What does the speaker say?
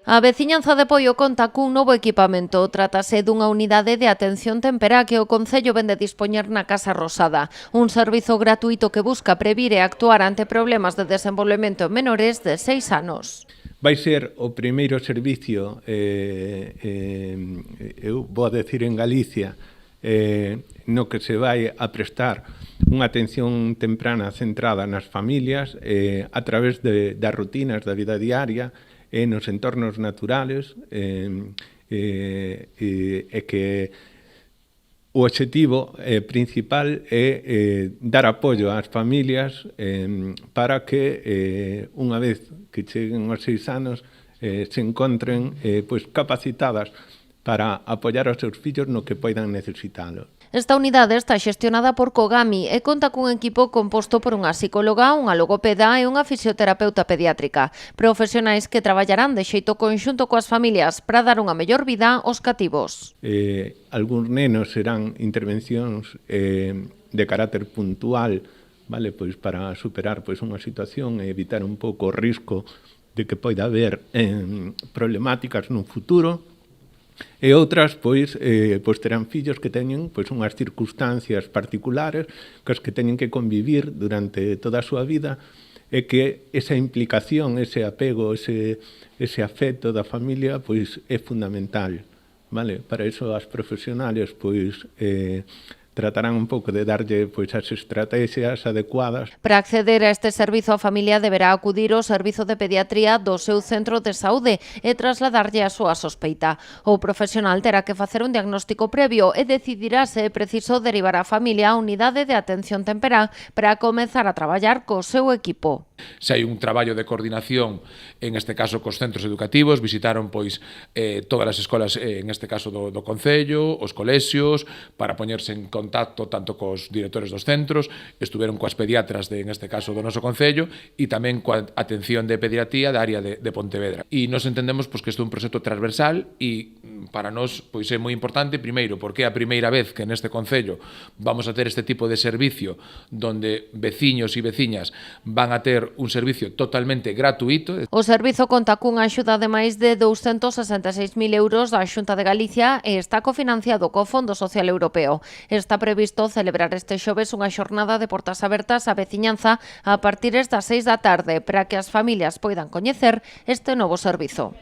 A veciñanza de Poio conta cun novo equipamento. Trátase dunha unidade de atención temperá que o Concello vende dispoñer na Casa Rosada. Un servizo gratuito que busca previr e actuar ante problemas de desenvolvemento en menores de 6 anos. Vai ser o primeiro servicio, eu vou a decir en Galicia, no que se vai a prestar unha atención temprana centrada nas familias a través das rutinas da vida diaria e nos entornos naturales e que o obxectivo principal é dar apoio ás familias para que unha vez que cheguen aos 6 anos se encontren capacitadas para apoiar aos seus fillos no que poidan necesitalo. Esta unidade está xestionada por Cogami e conta cun equipo composto por unha psicóloga, unha logopeda e unha fisioterapeuta pediátrica, profesionais que traballarán de xeito conxunto coas familias para dar unha mellor vida aos cativos. Algúns nenos serán intervencións de carácter puntual, vale, pois para superar unha situación e evitar un pouco o risco de que poida haber problemáticas no futuro. E outras, terán fillos que teñen unhas circunstancias particulares cas que teñen que convivir durante toda a súa vida e que esa implicación, ese apego, ese afecto da familia é fundamental. Vale? Para iso as profesionales tratarán un pouco de darlle as estrategias adecuadas. Para acceder a este servizo, a familia deberá acudir ao servizo de pediatría do seu centro de saúde e trasladarlle a súa sospeita. O profesional terá que facer un diagnóstico previo e decidirá se é preciso derivar a familia á unidade de atención temperá para comezar a traballar co seu equipo. Se hai un traballo de coordinación, en este caso cos centros educativos, visitaron todas as escolas, en este caso do Concello, os colexios, para poñerse en contacto tanto cos directores dos centros, estuveron coas pediatras, en este caso do noso Concello, e tamén coa atención de pediatría da área de Pontevedra. E nos entendemos que isto é un proxecto transversal e para nós é moi importante, primeiro, porque é a primeira vez que neste Concello vamos a ter este tipo de servicio donde veciños e veciñas van a ter un servicio totalmente gratuito. O servizo conta cunha axuda de máis de 266.000 euros da Xunta de Galicia e está cofinanciado co Fondo Social Europeo. Está previsto celebrar este xoves unha xornada de portas abertas á veciñanza a partir das 6 da tarde para que as familias poidan coñecer este novo servizo.